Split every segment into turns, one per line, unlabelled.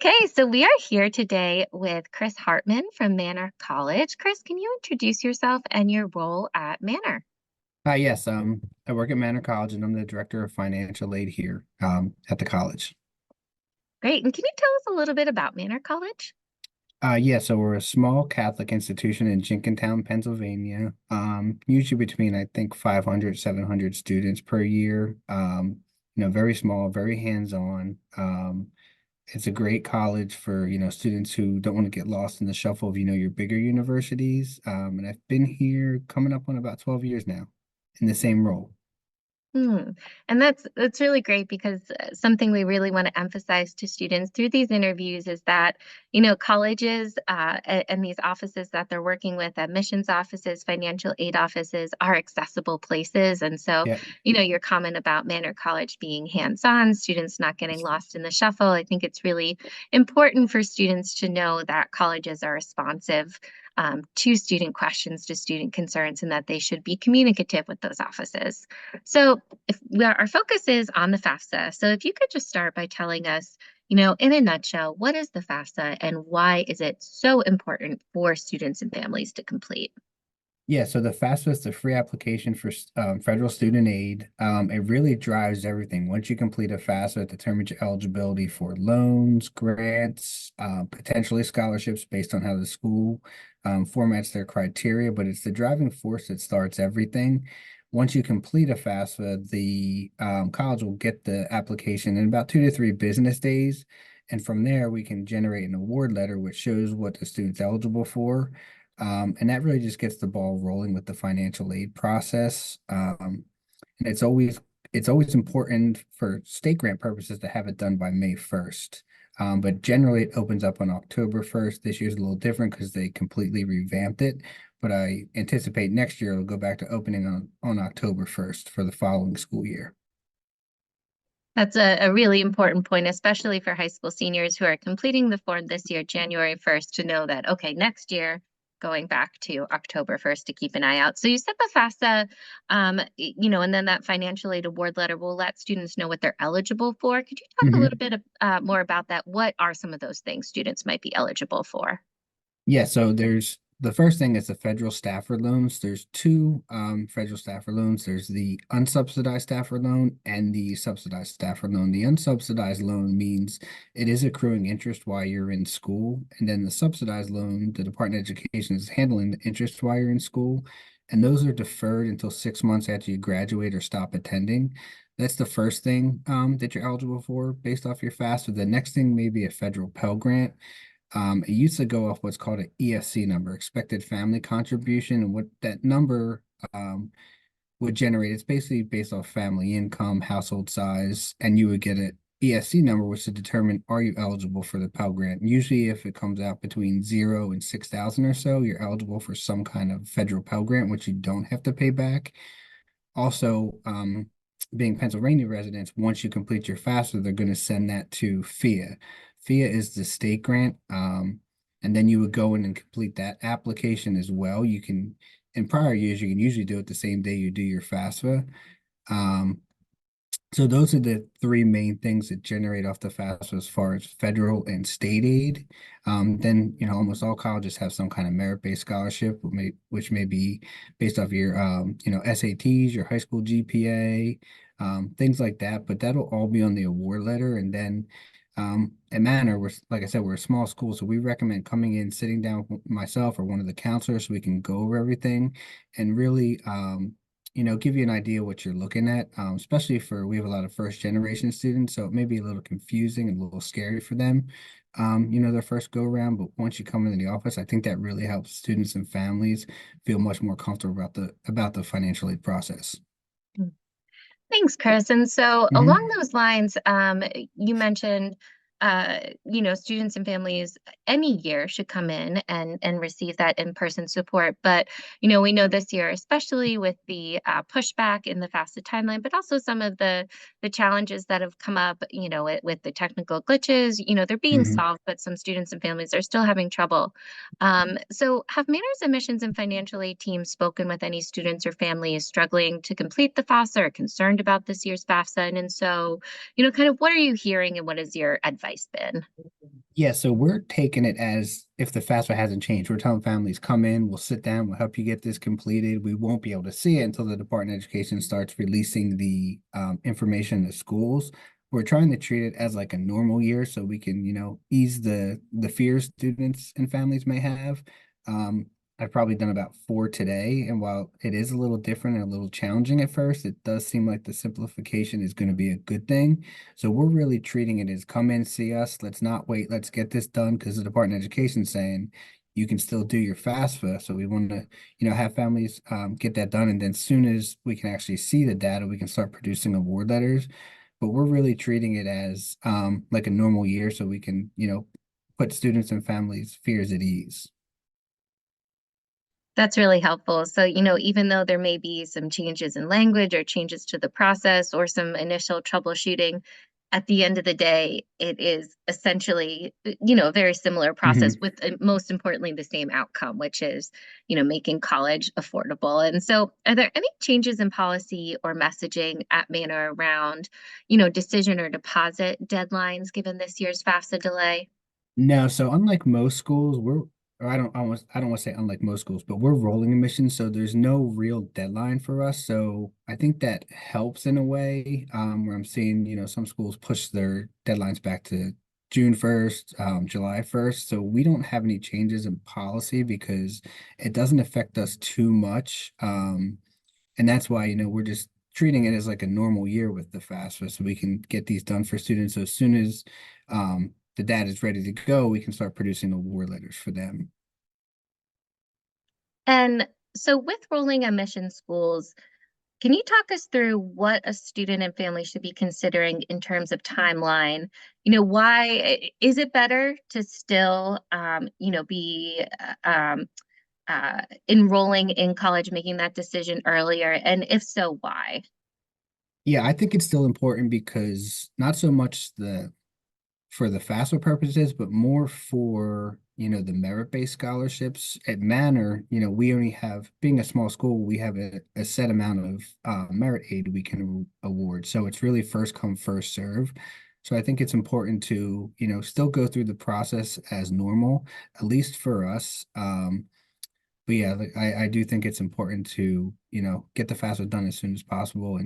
Okay, so we are here today with Chris Hartman from Manor College. Chris, can you introduce yourself and your role at Manor?
Yes, I work at Manor College and I'm the director of financial aid here at the college.
Great. And can you tell us a little bit about Manor College?
So we're a small Catholic institution in Jenkintown, Pennsylvania. Usually between I think 500, 700 students per year. Very small, very hands-on. It's a great college for, students who don't want to get lost in the shuffle of, your bigger universities. And I've been here coming up on about 12 years now in the same role.
Hmm. And that's really great because something we really want to emphasize to students through these interviews is that, colleges and these offices that they're working with, admissions offices, financial aid offices, are accessible places. And so,
Yeah.
your comment about Manor College being hands-on, students not getting lost in the shuffle, I think it's really important for students to know that colleges are responsive to student questions, to student concerns, and that they should be communicative with those offices. So, our focus is on the FAFSA. So, if you could just start by telling us, in a nutshell, what is the FAFSA and why is it so important for students and families to complete?
Yeah, so the FAFSA is the free application for federal student aid. It really drives everything. Once you complete a FAFSA, it determines your eligibility for loans, grants, potentially scholarships based on how the school formats their criteria, but it's the driving force that starts everything. Once you complete a FAFSA, the college will get the application in about 2 to 3 business days. And from there, we can generate an award letter, which shows what the student's eligible for. And that really just gets the ball rolling with the financial aid process. And it's always important for state grant purposes to have it done by May 1st. But generally it opens up on October 1st. This year's a little different because they completely revamped it. But I anticipate next year it'll go back to opening on October 1st for the following school year.
That's a really important point, especially for high school seniors who are completing the form this year, January 1st, to know that, okay, next year, going back to October 1st to keep an eye out. So you said the FAFSA, and then that financial aid award letter will let students know what they're eligible for. Could you talk a little bit more about that? What are some of those things students might be eligible for?
Yeah, so there's the first thing is the federal Stafford loans. There's two federal Stafford loans. There's the unsubsidized Stafford loan and the subsidized Stafford loan. The unsubsidized loan means it is accruing interest while you're in school. And then the subsidized loan, the Department of Education is handling the interest while you're in school. And those are deferred until 6 months after you graduate or stop attending. That's the first thing that you're eligible for based off your FAFSA. The next thing may be a federal Pell Grant. It used to go off what's called an EFC number, expected family contribution, and what that number would generate. It's basically based off family income, household size, and you would get an EFC number, which to determine are you eligible for the Pell Grant. Usually, if it comes out between 0 and 6,000 or so, you're eligible for some kind of federal Pell Grant, which you don't have to pay back. Also, being Pennsylvania residents, once you complete your FAFSA, they're going to send that to FIA. FIA is the state grant, and then you would go in and complete that application as well. You can, in prior years, you can usually do it the same day you do your FAFSA. Um, so those are the three main things that generate off the FAFSA as far as federal and state aid. Then, almost all colleges have some kind of merit-based scholarship, which may be based off your, SATs, your high school GPA, things like that. But that'll all be on the award letter. And then at Manor, like I said, we're a small school, so we recommend coming in, sitting down with myself or one of the counselors so we can go over everything and really give you an idea what you're looking at, especially we have a lot of first generation students, so it may be a little confusing and a little scary for them, their first go around. But once you come into the office, I think that really helps students and families feel much more comfortable about the financial aid process.
Thanks, Chris. And so along
Hmm.
those lines, you mentioned, students and families any year should come in and receive that in-person support. But, we know this year, especially with the pushback in the FAFSA timeline, but also some of the challenges that have come up, with the technical glitches, they're being
Hmm.
solved, but some students and families are still having trouble. So have Manor's admissions and financial aid teams spoken with any students or families struggling to complete the FAFSA or concerned about this year's FAFSA? And so, kind of what are you hearing and what has your advice been?
Yeah, so we're taking it as if the FAFSA hasn't changed. We're telling families, come in, we'll sit down, we'll help you get this completed. We won't be able to see it until the Department of Education starts releasing the information to schools. We're trying to treat it as like a normal year so we can, ease the fears students and families may have. Um, I've probably done about four today, and while it is a little different and a little challenging at first, it does seem like the simplification is going to be a good thing. So we're really treating it as come in, see us. Let's not wait. Let's get this done because the Department of Education is saying you can still do your FAFSA. So we want to, have families get that done. And then as soon as we can actually see the data, we can start producing award letters. But we're really treating it as like a normal year so we can, put students and families' fears at ease.
That's really helpful. So, even though there may be some changes in language or changes to the process or some initial troubleshooting, at the end of the day, it is essentially, a very similar process
Mhm.
with most importantly the same outcome, which is, making college affordable. And so, are there any changes in policy or messaging at Manor around, decision or deposit deadlines given this year's FAFSA delay?
No, so unlike most schools, or I don't want to say unlike most schools, but we're rolling admissions, so there's no real deadline for us. So I think that helps in a way, where I'm seeing, some schools push their deadlines back to June 1st, July 1st. So we don't have any changes in policy because it doesn't affect us too much. And that's why, we're just treating it as like a normal year with the FAFSA so we can get these done for students. So as soon as the data is ready to go, we can start producing award letters for them.
And so, with rolling admission schools, can you talk us through what a student and family should be considering in terms of timeline? Why is it better to still, be enrolling in college, making that decision earlier? And if so, why?
Yeah, I think it's still important because not so much for the FAFSA purposes, but more for, the merit-based scholarships. At Manor, we only have, being a small school, we have a set amount of merit aid we can award. So it's really first come, first serve. So I think it's important to, still go through the process as normal, at least for us. But yeah, like, I do think it's important to, get the FAFSA done as soon as possible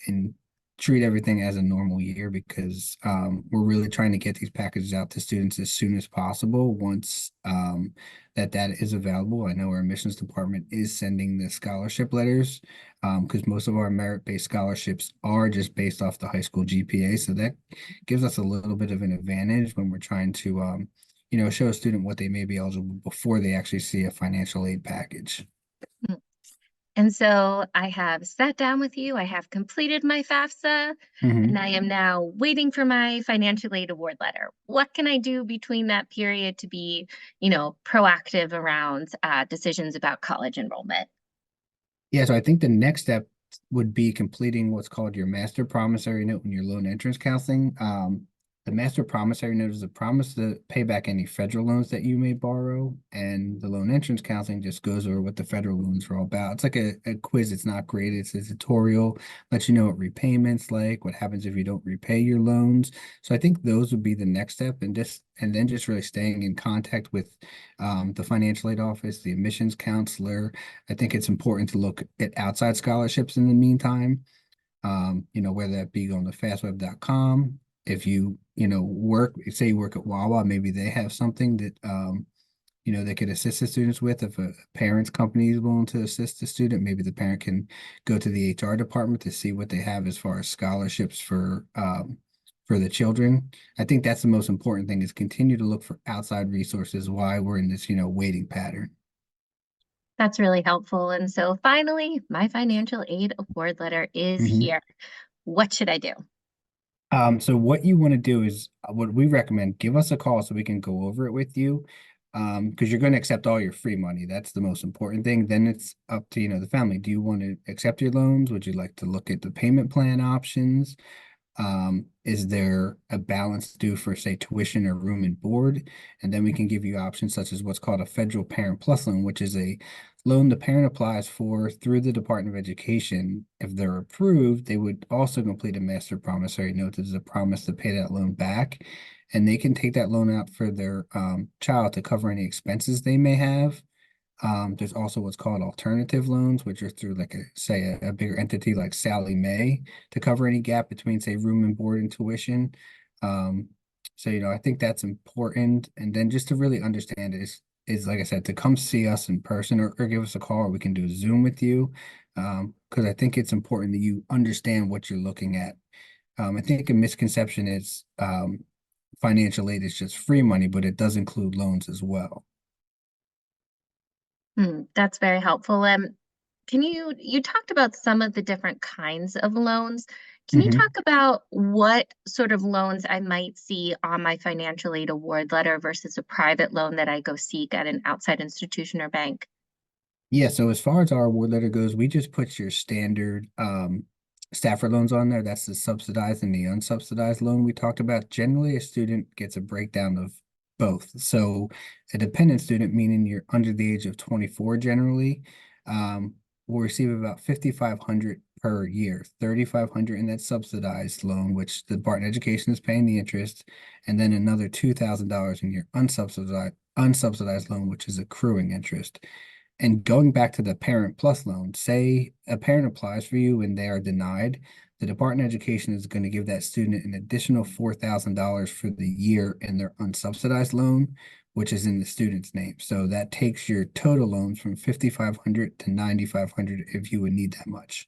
and treat everything as a normal year because we're really trying to get these packages out to students as soon as possible once that data is available. I know our admissions department is sending the scholarship letters because most of our merit-based scholarships are just based off the high school GPA. So that gives us a little bit of an advantage when we're trying to show a student what they may be eligible before they actually see a financial aid package.
And so I have sat down with you, I have completed my FAFSA, and
Mhm.
I am now waiting for my financial aid award letter. What can I do between that period to be, proactive around decisions about college enrollment?
Yeah, so I think the next step would be completing what's called your master promissory note and your loan entrance counseling. The master promissory note is a promise to pay back any federal loans that you may borrow, and the loan entrance counseling just goes over what the federal loans are all about. It's like a quiz. It's not graded. It's a tutorial, lets you know what repayments like, what happens if you don't repay your loans. So I think those would be the next step, and then just really staying in contact with the financial aid office, the admissions counselor. I think it's important to look at outside scholarships in the meantime, whether that be going to fastweb.com. If you, say you work at Wawa, maybe they have something that, they could assist the students with. If a parent's company is willing to assist the student, maybe the parent can go to the HR department to see what they have as far as scholarships for the children. I think that's the most important thing is continue to look for outside resources while we're in this, waiting pattern.
That's really helpful. And so finally, my financial aid award letter is
Mhm.
here. What should I do?
So what you want to do is what we recommend, give us a call so we can go over it with you. Because you're going to accept all your free money. That's the most important thing. Then it's up to, the family. Do you want to accept your loans? Would you like to look at the payment plan options? Is there a balance due for, say, tuition or room and board? And then we can give you options such as what's called a federal parent plus loan, which is a loan the parent applies for through the Department of Education. If they're approved, they would also complete a master promissory note as a promise to pay that loan back. And they can take that loan out for their child to cover any expenses they may have. There's also what's called alternative loans, which are through like a bigger entity like Sally Mae to cover any gap between, say, room and board and tuition. Um, so I think that's important. And then just to really understand it is like I said, to come see us in person or give us a call, or we can do a Zoom with you. Because I think it's important that you understand what you're looking at. I think a misconception is financial aid is just free money, but it does include loans as well.
That's very helpful. You talked about some of the different kinds of loans. Can you talk about what sort of loans I might see on my financial aid award letter versus a private loan that I go seek at an outside institution or bank?
Yeah, so as far as our award letter goes, we just put your standard Stafford loans on there. That's the subsidized and the unsubsidized loan we talked about. Generally, a student gets a breakdown of both. So a dependent student, meaning you're under the age of 24 generally, will receive about 5,500 per year, 3,500 in that subsidized loan, which the Department of Education is paying the interest, and then another $2,000 in your unsubsidized loan, which is accruing interest. And going back to the Parent Plus loan, say a parent applies for you and they are denied, the Department of Education is going to give that student an additional $4,000 for the year in their unsubsidized loan, which is in the student's name. So that takes your total loans from 5,500 to 9,500 if you would need that much.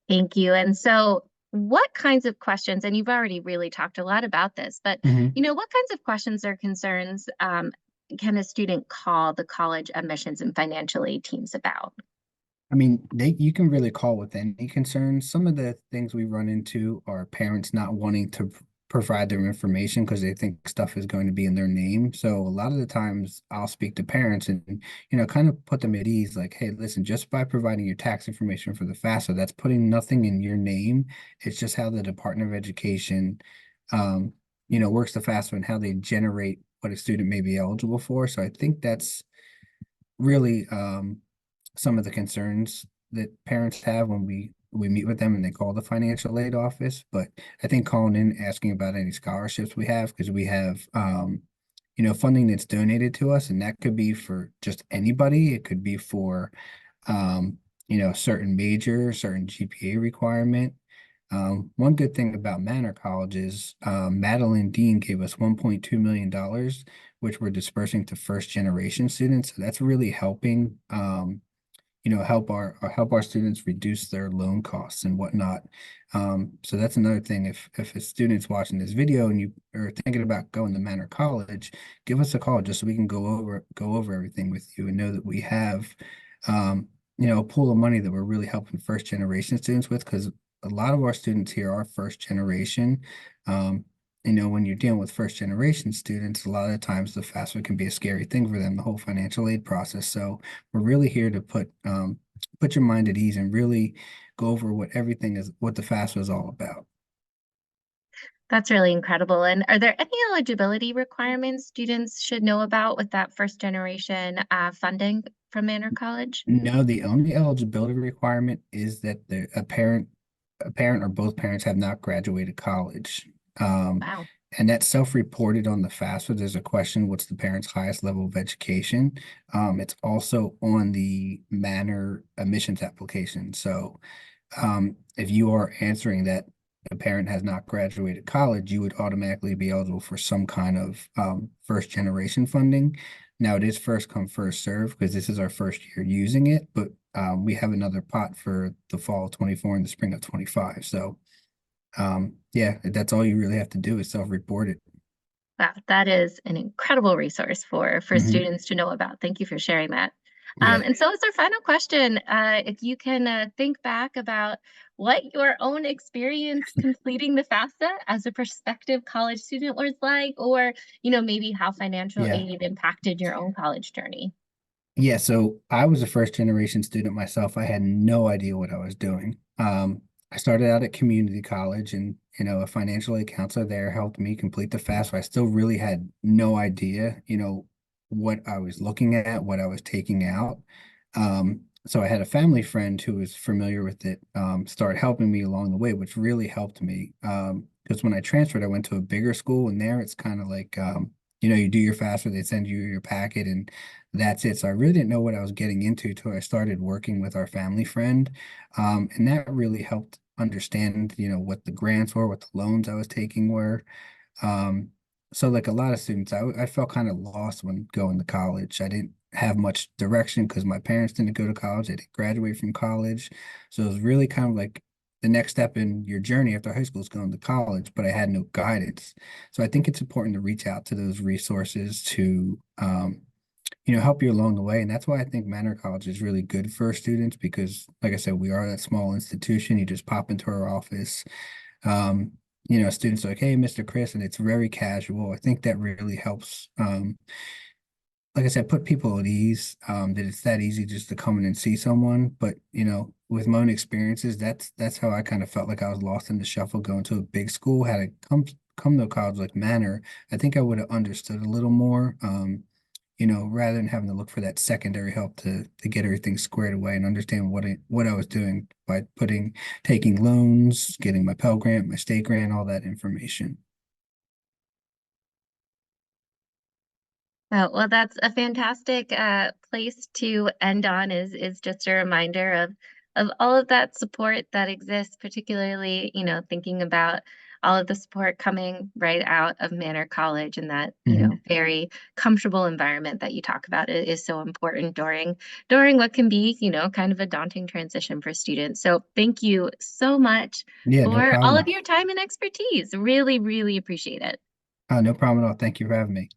Thank you. And so, what kinds of questions, and you've already really talked a lot about this, but
Mhm.
what kinds of questions or concerns can a student call the college admissions and financial aid teams about?
I mean, you can really call with any concerns. Some of the things we run into are parents not wanting to provide their information because they think stuff is going to be in their name. So a lot of the times I'll speak to parents and, kind of put them at ease, like, hey, listen, just by providing your tax information for the FAFSA, that's putting nothing in your name. It's just how the Department of Education, works the FAFSA and how they generate what a student may be eligible for. So I think that's really some of the concerns that parents have when we meet with them and they call the financial aid office. But I think calling in, asking about any scholarships we have, because we have funding that's donated to us, and that could be for just anybody. It could be for certain major, certain GPA requirement. One good thing about Manor College is Madeline Dean gave us $1.2 million, which we're dispersing to first generation students. So that's really helping help our students reduce their loan costs and whatnot. So that's another thing. If a student's watching this video and you are thinking about going to Manor College, give us a call just so we can go over everything with you and know that we have a pool of money that we're really helping first generation students with, because a lot of our students here are first generation. Um, when you're dealing with first generation students, a lot of the times the FAFSA can be a scary thing for them, the whole financial aid process. So we're really here to put your mind at ease and really go over what the FAFSA is all about.
That's really incredible. And are there any eligibility requirements students should know about with that first generation funding from Manor College?
No, the only eligibility requirement is that a parent or both parents have not graduated college. Um,
Wow.
and that's self-reported on the FAFSA. There's a question, what's the parent's highest level of education? It's also on the Manor admissions application. So if you are answering that a parent has not graduated college, you would automatically be eligible for some kind of first generation funding. Now it is first come, first serve because this is our first year using it, but we have another pot for the fall of 24 and the spring of 25. So yeah, that's all you really have to do is self-report it.
Wow, that is an incredible resource for
Hmm.
students to know about. Thank you for sharing that.
Yeah.
And so, as our final question, if you can think back about what your own experience completing the FAFSA as a prospective college student was like, or maybe how financial
Yeah.
aid impacted your own college journey.
Yeah, so I was a first generation student myself. I had no idea what I was doing. I started out at community college, and a financial aid counselor there helped me complete the FAFSA. I still really had no idea, what I was looking at, what I was taking out. So I had a family friend who was familiar with it, start helping me along the way, which really helped me. Because when I transferred, I went to a bigger school, and there it's kind of like, you do your FAFSA, they send you your packet, and that's it. So I really didn't know what I was getting into till I started working with our family friend. And that really helped understand, what the grants were, what the loans I was taking were. Um, so like a lot of students, I felt kind of lost when going to college. I didn't have much direction because my parents didn't go to college. I didn't graduate from college. So it was really kind of like the next step in your journey after high school is going to college, but I had no guidance. So I think it's important to reach out to those resources to help you along the way. And that's why I think Manor College is really good for students because, like I said, we are that small institution. You just pop into our office. Um, students are like, hey, Mr. Chris, and it's very casual. I think that really helps, like I said, put people at ease, that it's that easy just to come in and see someone. But, with my own experiences, that's how I kind of felt like I was lost in the shuffle going to a big school. Had I come to a college like Manor, I think I would have understood a little more. Rather than having to look for that secondary help to get everything squared away and understand what I was doing by taking loans, getting my Pell Grant, my state grant, all that information.
Oh, well, that's a fantastic place to end on is just a reminder of all of that support that exists, particularly, thinking about all of the support coming right out of Manor College and that,
Hmm.
very comfortable environment that you talk about is so important during what can be, kind of a daunting transition for students. So thank you so much
Yeah, no
for all of
problem.
your time and expertise. Really, really appreciate it.
No problem at all. Thank you for having me.